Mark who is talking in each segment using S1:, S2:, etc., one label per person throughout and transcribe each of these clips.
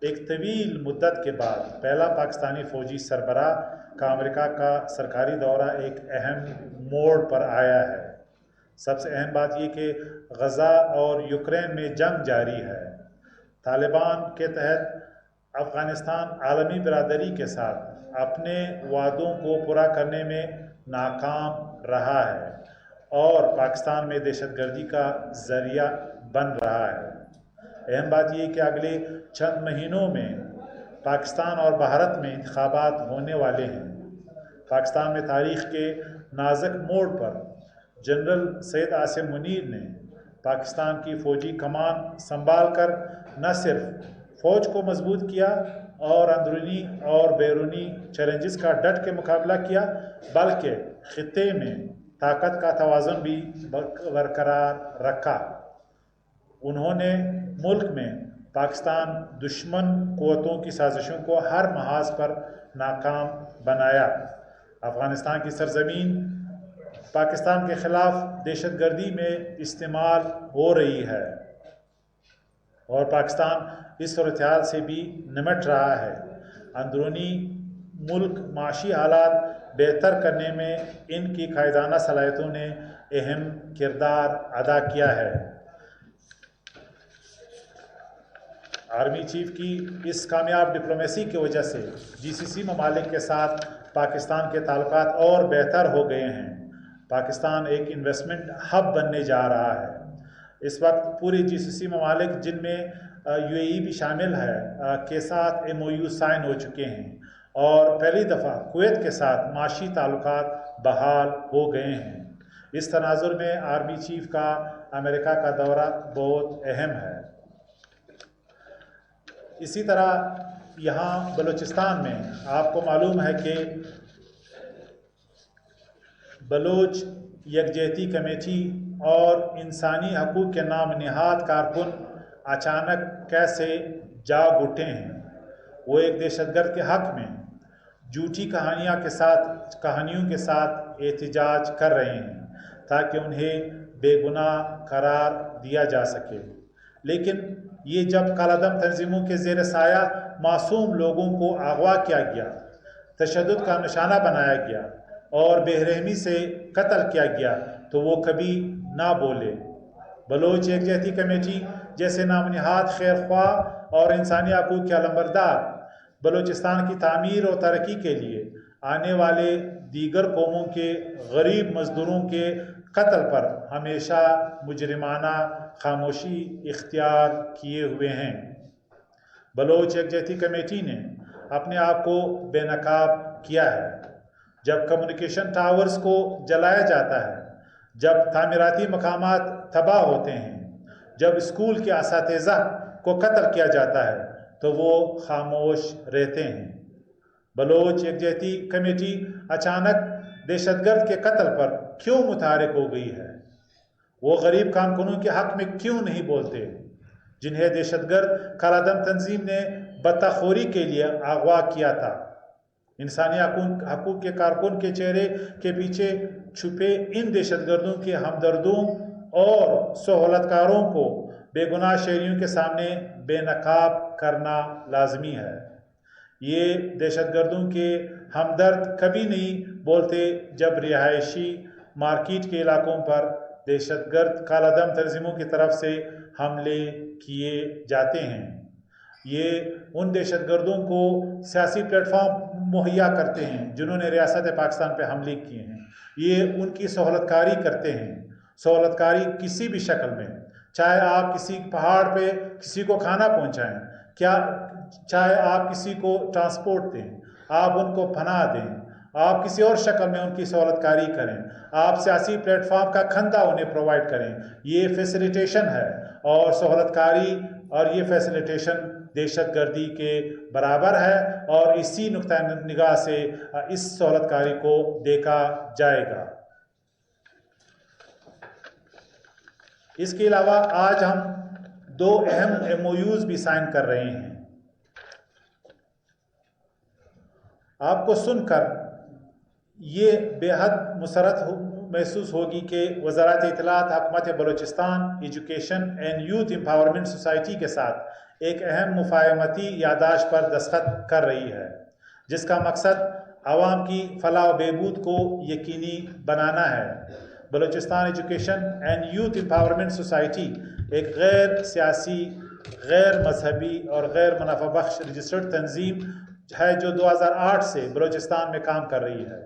S1: ایک طویل مدت کے بعد پہلا پاکستانی فوجی سربراہ کا امریکہ کا سرکاری دورہ ایک اہم موڑ پر آیا ہے۔ سب سے اہم بات یہ کہ غزہ اور یوکرین میں جنگ جاری ہے۔ طالبان کے تحت افغانستان عالمی برادری کے ساتھ اپنے وعدوں کو پورا کرنے میں ناکام رہا ہے اور پاکستان میں دہشت گردی کا ذریعہ بن رہا ہے۔ اہم بات یہ کہ اگلے چند مہینوں میں پاکستان اور بھارت میں انتخابات ہونے والے ہیں۔ پاکستان میں تاریخ کے نازک موڑ پر جنرل سید عاصم منیر نے پاکستان کی فوجی کمان سنبھال کر نہ صرف فوج کو مضبوط کیا اور اندرونی اور بیرونی چیلنجز کا ڈٹ کے مقابلہ کیا، بلکہ خطے میں طاقت کا توازن بھی برقرار رکھا۔ انہوں نے ملک میں پاکستان دشمن قوتوں کی سازشوں کو ہر محاذ پر ناکام بنایا۔ افغانستان کی سرزمین پاکستان کے خلاف دہشت گردی میں استعمال ہو رہی ہے اور پاکستان اس صورتحال سے بھی نمٹ رہا ہے۔ اندرونی ملک معاشی حالات بہتر کرنے میں ان کی قائدانہ صلاحیتوں نے اہم کردار ادا کیا ہے۔ آرمی چیف کی اس کامیاب ڈپلومیسی کی وجہ سے GCC ممالک کے ساتھ پاکستان کے تعلقات اور بہتر ہو گئے ہیں۔ پاکستان ایک انویسٹمنٹ ہب بننے جا رہا ہے۔ اس وقت پوری GCC ممالک جن میں UAE بھی شامل ہے کے ساتھ MOU سائن ہو چکے ہیں اور پہلی دفعہ کویت کے ساتھ معاشی تعلقات بحال ہو گئے ہیں۔ اس تناظر میں آرمی چیف کا امریکہ کا دورہ بہت اہم ہے۔ اسی طرح یہاں بلوچستان میں آپ کو معلوم ہے کہ بلوچ یکجہتی کمیٹی اور انسانی حقوق کے نام نہاد کارکن اچانک کیسے جاگ اٹھے ہیں۔ وہ ایک دہشت گرد کے حق میں جھوٹی کہانیوں کے ساتھ احتجاج کر رہے ہیں تاکہ انہیں بے گناہ قرار دیا جا سکے، لیکن یہ جب کالعدم تنظیموں کے زیر سایہ معصوم لوگوں کو اغوا کیا گیا، تشدد کا نشانہ بنایا گیا اور بے رحمی سے قتل کیا گیا تو وہ کبھی نہ بولے۔ بلوچ یکجہتی کمیٹی جیسے نام نہاد خیر خواہ اور انسانی حقوق کے علمبردار بلوچستان کی تعمیر اور ترقی کے لیے آنے والے دیگر قوموں کے غریب مزدوروں کے قتل پر ہمیشہ مجرمانہ خاموشی اختیار کیے ہوئے ہیں۔ بلوچ یکجہتی کمیٹی نے اپنے آپ کو بے نقاب کیا ہے۔ جب کمیونیکیشن ٹاورز کو جلایا جاتا ہے، جب تعمیراتی مقامات تباہ ہوتے ہیں، جب اسکول کے اساتذہ کو قتل کیا جاتا ہے تو وہ خاموش رہتے ہیں۔ بلوچ یکجہتی کمیٹی اچانک دہشت گرد کے قتل پر کیوں متحرک ہو گئی ہے؟ وہ غریب کارکنوں کے حق میں کیوں نہیں بولتے جنہیں دہشت گرد کالعدم تنظیم نے بطخوری کے لیے اغوا کیا تھا؟ انسانی حقوق کے کارکن کے چہرے کے پیچھے چھپے ان دہشت گردوں کے ہمدردوں اور سہولت کاروں کو بے گناہ شہریوں کے سامنے بے نقاب کرنا لازمی ہے۔ یہ دہشت گردوں کے ہمدرد کبھی نہیں بولتے جب رہائشی مارکیٹ کے علاقوں پر دہشت گرد کالعدم تنظیموں کی طرف سے حملے کیے جاتے ہیں۔ یہ ان دہشت گردوں کو سیاسی پلیٹ فارم مہیا کرتے ہیں جنہوں نے ریاست پاکستان پہ حملے کیے ہیں۔ یہ ان کی سہولت کاری کرتے ہیں۔ سہولت کاری کسی بھی شکل میں، چاہے آپ کسی پہاڑ پہ کسی کو کھانا پہنچائیں، چاہے آپ کسی کو ٹرانسپورٹ دیں، آپ ان کو پناہ دیں، آپ کسی اور شکل میں ان کی سہولت کاری کریں، آپ سیاسی پلیٹ فارم کا کھندا انہیں پرووائڈ کریں، یہ فیسیلیٹیشن ہے اور سہولت کاری اور یہ فیسیلیٹیشن دہشت گردی کے برابر ہے اور اسی نقطہ نگاہ سے اس سہولت کاری کو دیکھا جائے گا۔ اس کے علاوہ آج ہم دو اہم MOUs بھی سائن کر رہے ہیں۔ آپ کو سن کر یہ بے حد مسرت محسوس ہوگی کہ وزارت اطلاعات حکومت Balochistan education and youth empowerment society کے ساتھ ایک اہم مفاہمتی یادداشت پر دستخط کر رہی ہے جس کا مقصد عوام کی فلاح و بہبود کو یقینی بنانا ہے۔ Balochistan education and youth empowerment society ایک غیر سیاسی، غیر مذہبی اور غیر منافع بخش رجسٹرڈ تنظیم ہے جو 2008 سے بلوچستان میں کام کر رہی ہے۔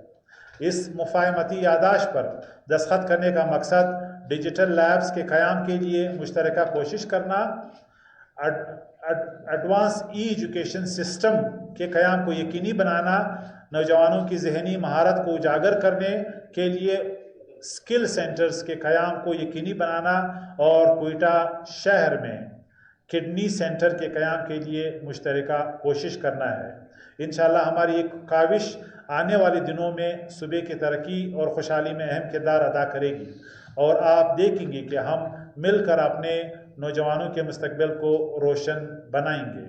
S1: اس مفاہمتی یادداشت پر دستخط کرنے کا مقصد ڈیجیٹل لیبز کے قیام کے لیے مشترکہ کوشش کرنا، ایڈوانس ای ایجوکیشن سسٹم کے قیام کو یقینی بنانا، نوجوانوں کی ذہنی مہارت کو اجاگر کرنے کے لیے اسکل سینٹرز کے قیام کو یقینی بنانا اور کوئٹہ شہر میں کڈنی سینٹر کے قیام کے لیے مشترکہ کوشش کرنا ہے۔ انشاءاللہ ہماری ایک کاوش آنے والے دنوں میں صوبے کی ترقی اور خوشحالی میں اہم کردار ادا کرے گی، اور آپ دیکھیں گے کہ ہم مل کر اپنے نوجوانوں کے مستقبل کو روشن بنائیں گے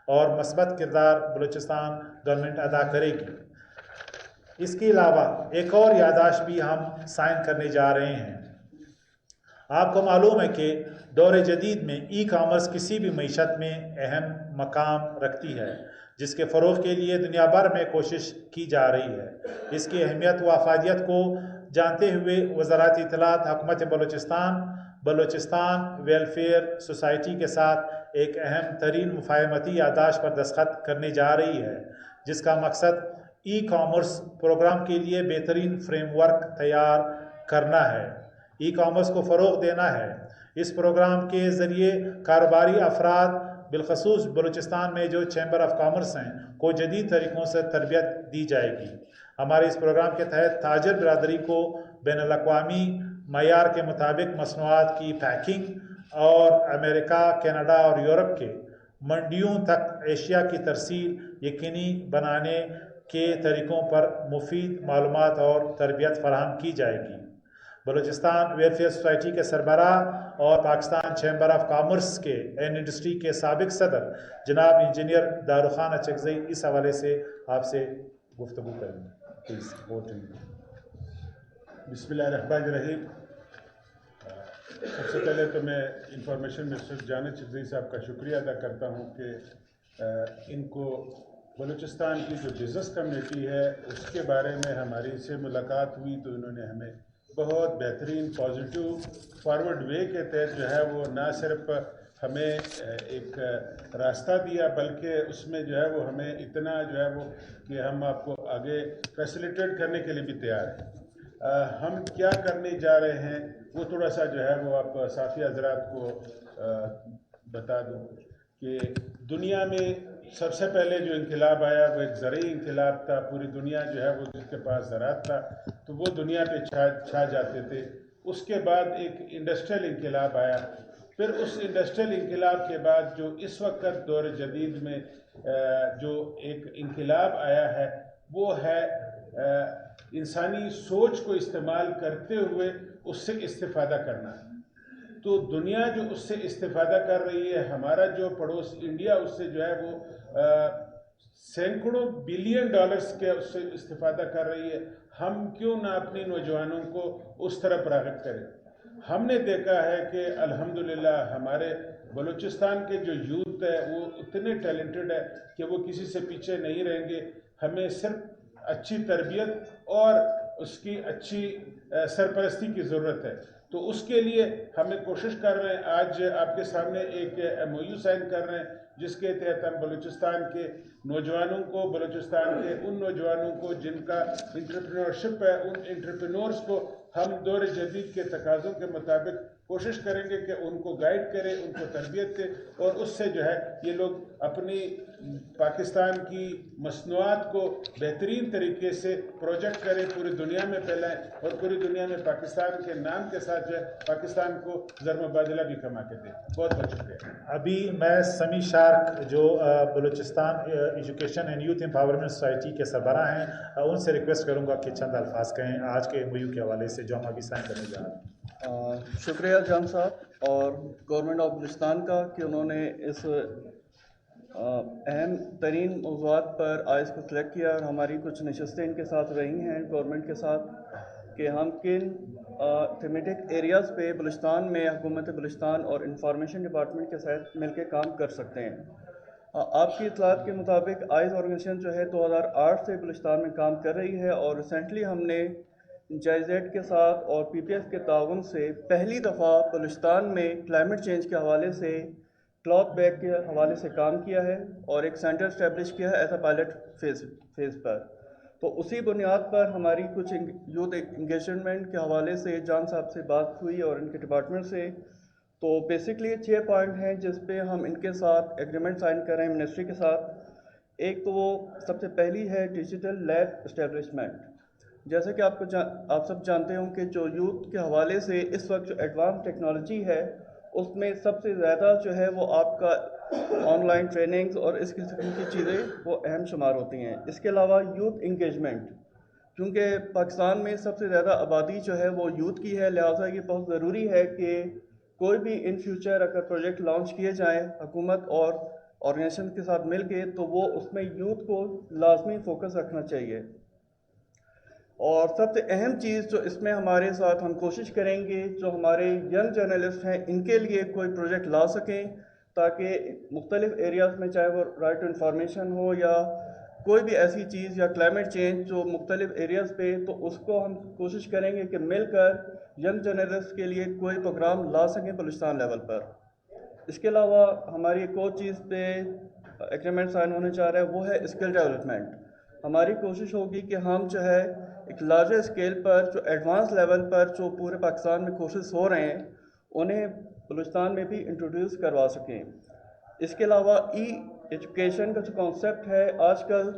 S1: اور مثبت کردار بلوچستان گورنمنٹ ادا کرے گی۔ اس کے علاوہ ایک اور یادداشت بھی ہم سائن کرنے جا رہے ہیں۔ آپ کو معلوم ہے کہ دور جدید میں ای کامرس کسی بھی معیشت میں اہم مقام رکھتی ہے، جس کے فروغ کے لیے دنیا بھر میں کوشش کی جا رہی ہے۔ اس کی اہمیت و افادیت کو جانتے ہوئے وزارت اطلاعات حکومت بلوچستان ویلفیئر سوسائٹی کے ساتھ ایک اہم ترین مفاہمتی یادداشت پر دستخط کرنے جا رہی ہے جس کا مقصد ای کامرس پروگرام کے لیے بہترین فریم ورک تیار کرنا ہے، ای کامرس کو فروغ دینا ہے۔ اس پروگرام کے ذریعے کاروباری افراد بالخصوص بلوچستان میں جو چیمبر آف کامرس ہیں کو جدید طریقوں سے تربیت دی جائے گی۔ ہمارے اس پروگرام کے تحت تاجر برادری کو بین الاقوامی معیار کے مطابق مصنوعات کی پیکنگ اور امریکہ، کینیڈا اور یورپ کے منڈیوں تک ایشیا کی ترسیل یقینی بنانے کے طریقوں پر مفید معلومات اور تربیت فراہم کی جائے گی۔ بلوچستان ویلفیئر سوسائٹی کے سربراہ اور پاکستان چیمبر آف کامرس کے اینڈ انڈسٹری کے سابق صدر جناب انجینئر دارخان اچکزئی اس حوالے سے آپ سے گفتگو کریں گے۔ پلیز
S2: بسم اللہ الرحمن الرحیم۔ سب سے پہلے تو میں انفارمیشن منسٹر جانب اچکزئی صاحب کا شکریہ ادا کرتا ہوں کہ ان کو بلوچستان کی جو بزنس کمیونٹی ہے اس کے بارے میں ہماری سے ملاقات ہوئی تو انہوں نے ہمیں بہت بہترین پازیٹیو فارورڈ وے کے تحت جو ہے وہ نہ صرف ہمیں ایک راستہ دیا بلکہ اس میں جو ہے وہ ہمیں اتنا جو ہے وہ کہ ہم آپ کو آگے فیسیلیٹیٹ کرنے کے لیے بھی تیار ہیں۔ ہم کیا کرنے جا رہے ہیں وہ تھوڑا سا جو ہے وہ آپ صافی حضرات کو بتا دوں کہ دنیا میں سب سے پہلے جو انقلاب آیا وہ ایک زرعی انقلاب تھا۔ پوری دنیا جو ہے وہ جس کے پاس زراعت تھا تو وہ دنیا پہ چھا جاتے تھے۔ اس کے بعد ایک انڈسٹریل انقلاب آیا، پھر اس انڈسٹریل انقلاب کے بعد جو اس وقت دور جدید میں جو ایک انقلاب آیا ہے وہ ہے انسانی سوچ کو استعمال کرتے ہوئے اس سے استفادہ کرنا۔ تو دنیا جو اس سے استفادہ کر رہی ہے، ہمارا جو پڑوس انڈیا اس سے جو ہے وہ سینکڑوں بلین ڈالرز کے اس سے استفادہ کر رہی ہے۔ ہم کیوں نہ اپنی نوجوانوں کو اس طرف راغب کریں؟ ہم نے دیکھا ہے کہ الحمدللہ ہمارے بلوچستان کے جو یوتھ ہے وہ اتنے ٹیلنٹڈ ہے کہ وہ کسی سے پیچھے نہیں رہیں گے۔ ہمیں صرف اچھی تربیت اور اس کی اچھی سرپرستی کی ضرورت ہے، تو اس کے لیے ہمیں کوشش کر رہے ہیں۔ آج آپ کے سامنے ایک MOU سائن کر رہے ہیں جس کے تحت ہم بلوچستان کے نوجوانوں کو، بلوچستان کے ان نوجوانوں کو جن کا انٹرپرینورشپ ہے، ان انٹرپرینورز کو ہم دور جدید کے تقاضوں کے مطابق کوشش کریں گے کہ ان کو گائیڈ کریں، ان کو تربیت دیں، اور اس سے جو ہے یہ لوگ اپنی پاکستان کی مصنوعات کو بہترین طریقے سے پروجیکٹ کریں، پوری دنیا میں پھیلائیں اور پوری دنیا میں پاکستان کے نام کے ساتھ جو ہے پاکستان کو زر مبادلہ بھی کما کے دیں۔ بہت بہت شکریہ۔
S1: ابھی میں سمی شارک جو Balochistan education and youth empowerment society کے سربراہ ہیں ان سے ریکویسٹ کروں گا کہ چند الفاظ کہیں آج کے MOU کے حوالے سے جو ہم ابھی سائن کرنے جا رہے ہیں۔
S3: شکریہ جان صاحب اور گورنمنٹ آف بلوچستان کا کہ انہوں نے اس اہم ترین موضوعات پر آج کو سلیکٹ کیا اور ہماری کچھ نشستیں ان کے ساتھ رہی ہیں گورنمنٹ کے ساتھ۔ کہ ہم کن تھیمیٹک ایریاز پہ بلوچستان میں حکومت بلوچستان اور انفارمیشن ڈپارٹمنٹ کے ساتھ مل کے کام کر سکتے ہیں. آپ کی اطلاعات کے مطابق آئز آرگنائزیشن جو ہے 2008 سے بلوچستان میں کام کر رہی ہے اور ریسنٹلی ہم نے جائزیٹ کے ساتھ اور پی پی ایف کے تعاون سے پہلی دفعہ بلوچستان میں کلائمیٹ چینج کے حوالے سے کلاتھ بیگ کے حوالے سے کام کیا ہے اور ایک سینٹر اسٹیبلش کیا ہے ایز اے پائلٹ فیز پر. تو اسی بنیاد پر ہماری کچھ یوتھ انگیجمنٹ کے حوالے سے جان صاحب سے بات ہوئی اور ان کے ڈپارٹمنٹ سے. تو بیسکلی 6 پوائنٹ ہیں جس پہ ہم ان کے ساتھ ایگریمنٹ سائن کر رہے ہیں منسٹری کے ساتھ. ایک تو وہ سب سے پہلی ہے ڈیجیٹل لیب اسٹیبلشمنٹ. جیسے کہ آپ سب جانتے ہوں کہ جو یوتھ کے حوالے سے اس وقت جو ایڈوانس ٹیکنالوجی ہے اس میں سب سے زیادہ جو ہے وہ آپ کا آن لائن ٹریننگز اور اس قسم کی چیزیں وہ اہم شمار ہوتی ہیں. اس کے علاوہ یوتھ انگیجمنٹ، کیونکہ پاکستان میں سب سے زیادہ آبادی جو ہے وہ یوتھ کی ہے، لہٰذا یہ بہت ضروری ہے کہ کوئی بھی ان فیوچر اگر پروجیکٹ لانچ کیے جائیں حکومت اور آرگنائزیشن کے ساتھ مل کے تو وہ اس میں یوتھ کو لازمی فوکس رکھنا چاہیے. اور سب سے اہم چیز جو اس میں ہمارے ساتھ ہم کوشش کریں گے جو ہمارے ینگ جرنلسٹ ہیں ان کے لیے کوئی پروجیکٹ لا سکیں تاکہ مختلف ایریاز میں چاہے وہ رائٹ ٹو انفارمیشن ہو یا کوئی بھی ایسی چیز یا کلائمیٹ چینج جو مختلف ایریاز پہ، تو اس کو ہم کوشش کریں گے کہ مل کر ینگ جرنلسٹ کے لیے کوئی پروگرام لا سکیں بلوچستان لیول پر. اس کے علاوہ ہماری ایک اور چیز پہ ایگریمنٹ سائن ہونے چاہ رہا ہے وہ ہے اسکل ڈیولپمنٹ. ہماری کوشش ہوگی کہ ہم جو ہے ایک لارجر اسکیل پر جو ایڈوانس لیول پر جو پورے پاکستان میں کورسز ہو رہے ہیں انہیں بلوچستان میں بھی انٹروڈیوس کروا سکیں. اس کے علاوہ ای ایجوکیشن کا جو کانسیپٹ ہے آج کل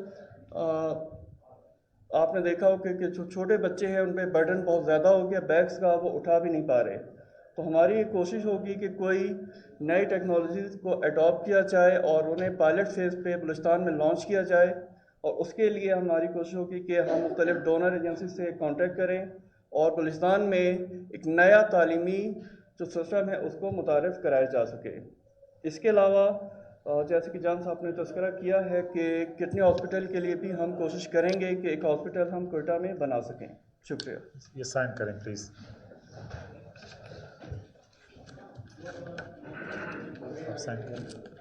S3: آپ نے دیکھا ہو کہ جو چھوٹے بچے ہیں ان پہ برڈن بہت زیادہ ہو گیا، بیگس کا وہ اٹھا بھی نہیں پا رہے. تو ہماری یہ کوشش ہوگی کہ کوئی نئی ٹیکنالوجیز کو اڈاپٹ کیا جائے اور انہیں پائلٹ فیز پہ بلوچستان میں لانچ کیا جائے. اور اس کے لیے ہماری کوشش ہوگی کہ ہم مختلف ڈونر ایجنسی سے کانٹیکٹ کریں اور بلوچستان میں ایک نیا تعلیمی جو سسٹم ہے اس کو متعارف کرایا جا سکے. اس کے علاوہ جیسے کہ جان صاحب نے تذکرہ کیا ہے کہ کڈنی ہاسپٹل کے لیے بھی ہم کوشش کریں گے کہ ایک ہاسپٹل ہم کوئٹہ میں بنا سکیں. شکریہ.
S1: یہ سائن کریں پلیز. آپ سائن کریں.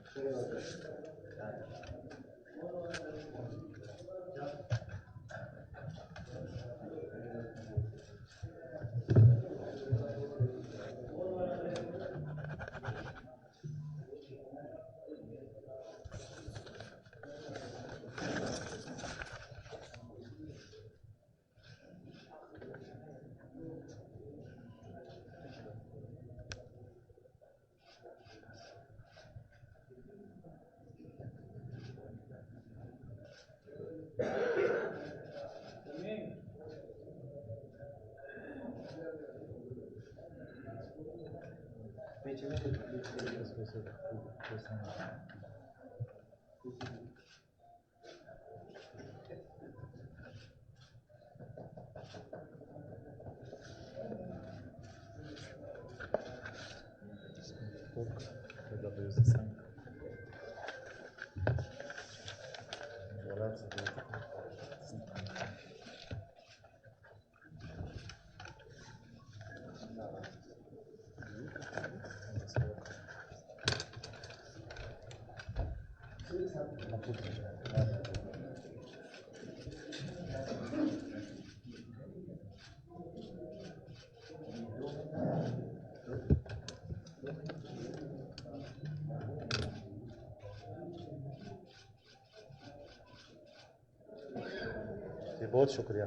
S1: بہت شکریہ.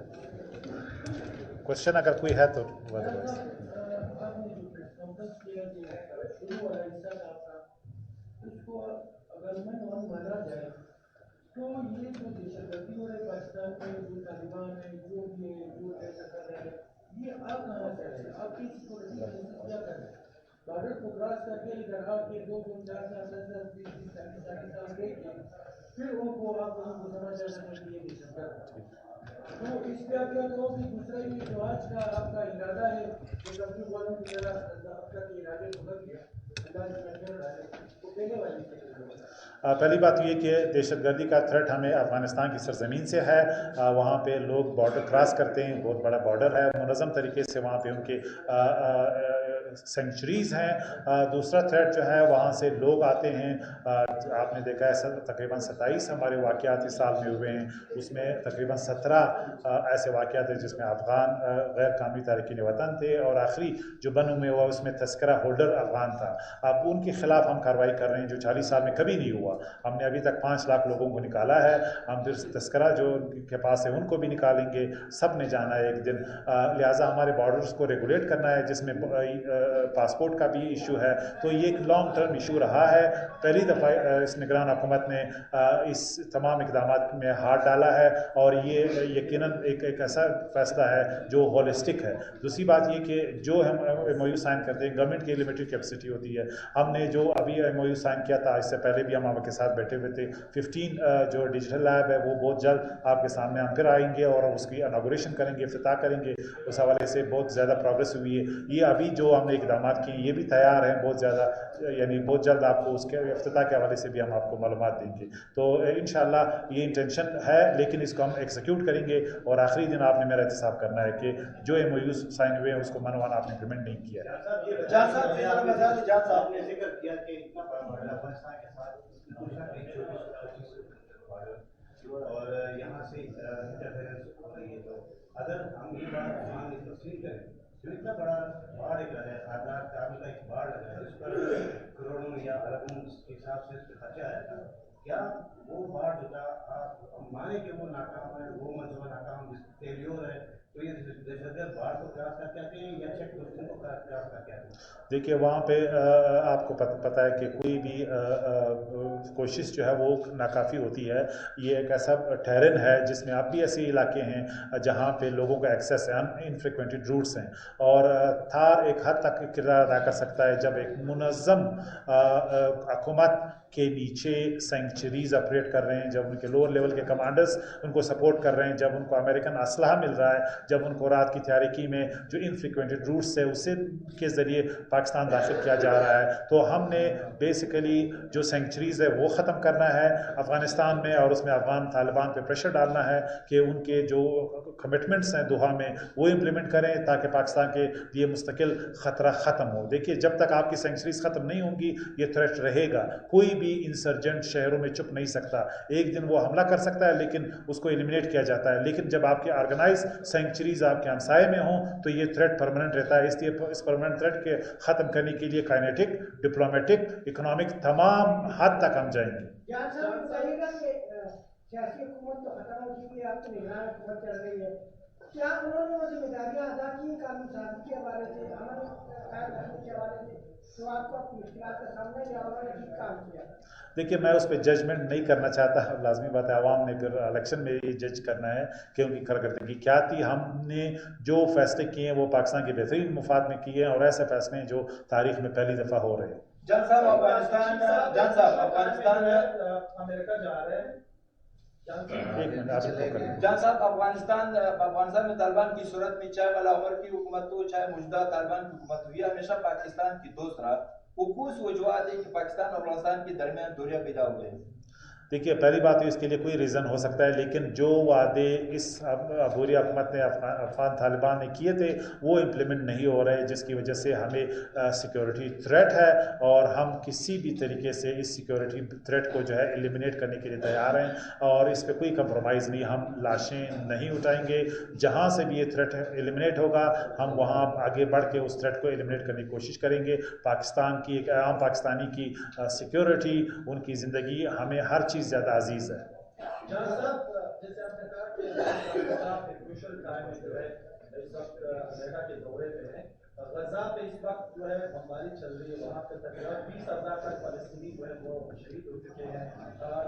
S1: کوشچن اگر کوئی ہے تو
S4: تو یہ جو دہشت گردی ہو رہی ہے پاکستان میں، جو طالبان ہے، جو بھی ہے، جو ایسا کر رہے ہیں، یہ آپ کہاں سے رہے ہیں؟ آپ کی سیکورٹی ایجنسی کیا کر رہے ہیں؟ بارڈر کو کراس کر کے ادھر آ کے 2 4 سال 10 20 40 سال دیکھ کے پھر ان کو آپ لوگوں کو سمجھا سکیں کہ یہ دہشت گرد ہے. تو اس پہ آپ کیا کہو کہ دوسرا یہ جو آج کا آپ کا ارادہ ہے کہ اپنی والوں کی طرح اب تک ارادے کو کر دیا اللہ سے ڈالے وہ پہلے والی
S1: پہلی بات یہ کہ دہشت گردی کا تھریٹ ہمیں افغانستان کی سرزمین سے ہے. وہاں پہ لوگ بارڈر کراس کرتے ہیں, بہت بڑا بارڈر ہے, منظم طریقے سے وہاں پہ ان کے سینکچریز ہیں. دوسرا تھریٹ جو ہے وہاں سے لوگ آتے ہیں. آپ نے دیکھا ہے تقریباً 27 ہمارے واقعات اس سال میں ہوئے ہیں, اس میں تقریباً 17 ایسے واقعات ہیں جس میں افغان غیر قانونی تارکین وطن تھے, اور آخری جو بنو میں ہوا اس میں تذکرہ ہولڈر افغان تھا. اب ان کے خلاف ہم کارروائی کر رہے ہیں جو 40 سال میں کبھی نہیں ہوا. ہم نے ابھی تک 5 لاکھ لوگوں کو نکالا ہے. ہم پھر تذکرہ جو ان کے پاس ہے ان کو بھی نکالیں گے. سب نے جانا ہے ایک دن. لہٰذا ہمارے بارڈرز کو ریگولیٹ کرنا ہے, جس میں پاسپورٹ کا بھی ایشو ہے. تو یہ ایک لانگ ٹرم ایشو رہا ہے. پہلی دفعہ اس نگران حکومت نے اس تمام اقدامات میں ہاتھ ڈالا ہے, اور یہ یقیناً ایک ایسا فیصلہ ہے جو ہولسٹک ہے. دوسری بات یہ کہ جو ہم ایم او یو سائن کرتے ہیں, گورنمنٹ کی لمیٹڈ کیپیسٹی ہوتی ہے. ہم نے جو ابھی ایم او یو سائن کیا تھا, اس سے پہلے بھی ہم آپ کے ساتھ بیٹھے ہوئے تھے, 15 جو ڈیجیٹل لیب ہے وہ بہت جلد آپ کے سامنے ہم پھر آئیں گے اور اس کی اناگوریشن کریں گے, افتتاح کریں گے. اس حوالے سے بہت زیادہ پروگرس ہوئی ہے. یہ ابھی جو ہم نے اقدامات کیے یہ بھی تیار ہیں بہت زیادہ, یعنی بہت جلد آپ کو اس کے افتتاح کے حوالے سے بھی ہم آپ کو معلومات دیں گے. تو انشاءاللہ یہ انٹینشن ہے, لیکن اس کو ہم ایگزیکیوٹ کریں گے, اور آخری دن آپ نے میرا احتساب کرنا ہے کہ جو ایم او یوز سائن ہوئے ہیں اس کو من وان آپ نے امپلیمنٹ نہیں کیا ہے.
S5: جہاں صاحب آپ نے ذکر کیا کہ اتنا بڑا بارڈر افغانستان کے ساتھ اور یہاں سے انٹرفیئرنس ہو رہی ہے, تو اگر ہم یہ بات مان لی تسلیم کریں جو اتنا بڑا باڑ لگا ہے, 7 لاکھ کابل کا ایک باڑ لگا ہے, اس پر کروڑوں یا اربوں کے حساب سے اس پہ خرچہ آیا تھا, کیا وہ باڑ جو تھا آپ مانیں کہ وہ ناکام ہے, وہ منصوبہ ناکام فیلیور ہے, تو یہ دہشت گرد باڑ کو کراس کر کے آتے ہیں یا چیک پوسٹنگ کو کراس کر کے آتے ہیں؟
S1: دیکھیے وہاں پہ آپ کو پتہ ہے کہ کوئی بھی کوشش جو ہے وہ ناکافی ہوتی ہے. یہ ایک ایسا ٹیرن ہے جس میں اب بھی ایسے علاقے ہیں جہاں پہ لوگوں کا ایکسیس ہے, انفریکوینٹڈ روٹس ہیں, اور تھار ایک حد تک کردار ادا کر سکتا ہے جب ایک منظم حکومت کے نیچے سینکچریز آپریٹ کر رہے ہیں, جب ان کے لوور لیول کے کمانڈرز ان کو سپورٹ کر رہے ہیں, جب ان کو امریکن اسلحہ مل رہا ہے, جب ان کو رات کی تیاریکی میں جو انفریکوینٹڈ روٹس ہے اسے کے ذریعے پاکستان داخل کیا جا رہا ہے. تو ہم نے بیسیکلی جو سینکچریز ہے وہ ختم کرنا ہے افغانستان میں, اور اس میں افغان طالبان پہ پریشر ڈالنا ہے کہ ان کے جو کمٹمنٹس ہیں دوحہ میں وہ امپلیمنٹ کریں, تاکہ پاکستان کے لیے مستقل خطرہ ختم ہو. دیکھیے جب تک آپ کی سینکچریز ختم نہیں ہوں گی یہ تھریٹ رہے گا. کوئی بھی انسرجنٹ شہروں میں چھپ نہیں سکتا. ایک دن وہ حملہ کر سکتا ہے لیکن اس کو ایلیمنیٹ کیا جاتا ہے, لیکن جب آپ کے آرگنائز سینکچریز آپ کے ہمسائے میں ہوں تو یہ تھریٹ پرماننٹ رہتا ہے. اس لیے اس پرماننٹ تھریٹ کے ختم کرنے کے لیے کائنیٹک, ڈپلومیٹک, اکنامک تمام حد تک ہم جائیں گے.
S4: سیاسی حکومت تو ختم ہو چکی ہے, آپ کی نگران حکومت چل رہی ہے, کیا انہوں نے وہ ذمہ داریاں ادا کی قانون سازی کے حوالے سے, امن قائم رکھنے کے حوالے سے, تو آپ کو اپنی مشکلات کا سامنا یا انہوں نے ٹھیک کام کیا؟
S1: دیکھیے میں اس پہ ججمنٹ نہیں کرنا چاہتا. لازمی بات ہے عوام نے پھر الیکشن میں یہ جج کرنا ہے کہ ان کی کارکردگی کیا تھی. ہم نے جو فیصلے کیے ہیں وہ پاکستان کے بہترین مفاد میں کیے ہیں, اور ایسے فیصلے ہیں جو تاریخ میں پہلی دفعہ ہو رہے ہیں.
S5: جان صاحب افغانستان
S4: امریکہ جا رہے ہیں.
S5: جان صاحب افغانستان میں طالبان کی صورت میں چاہے ملا عمر کی حکومت ہو چاہے مجدہ طالبان کی حکومت ہو, یہ ہمیشہ پاکستان کی دوست رہا. وہ کچھ وجوہات ہے کہ پاکستان اور افغانستان کے درمیان دوریاں پیدا ہوئے ہیں.
S1: دیکھیے پہلی بات تو اس کے لیے کوئی ریزن ہو سکتا ہے, لیکن جو وعدے اس عبوری حکومت نے افغان طالبان نے کیے تھے وہ امپلیمنٹ نہیں ہو رہے, جس کی وجہ سے ہمیں سیکیورٹی تھریٹ ہے, اور ہم کسی بھی طریقے سے اس سیکیورٹی تھریٹ کو جو ہے ایلیمنیٹ کرنے کے لیے تیار ہیں, اور اس پہ کوئی کمپرومائز نہیں. ہم لاشیں نہیں اٹھائیں گے. جہاں سے بھی یہ تھریٹ ایلیمنیٹ ہوگا ہم وہاں آگے بڑھ کے اس تھریٹ کو ایلیمنیٹ کرنے کی کوشش کریں گے. پاکستان کی ایک عام پاکستانی کی سیکیورٹی, ان کی زندگی ہمیں ہر چیز زیادہ عزیز ہے.
S4: جہاں صاحب جیسے آپ نے کہا کہ کروشل ٹائم جو ہے اس وقت امریکہ کے دورے میں ہے, غزہ پہ اس وقت جو ہے بمباری چل رہی ہے, وہاں پہ تقریباً 20,000 تک فلسطینی جو ہے وہ شہید ہو چکے ہیں.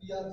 S6: PRC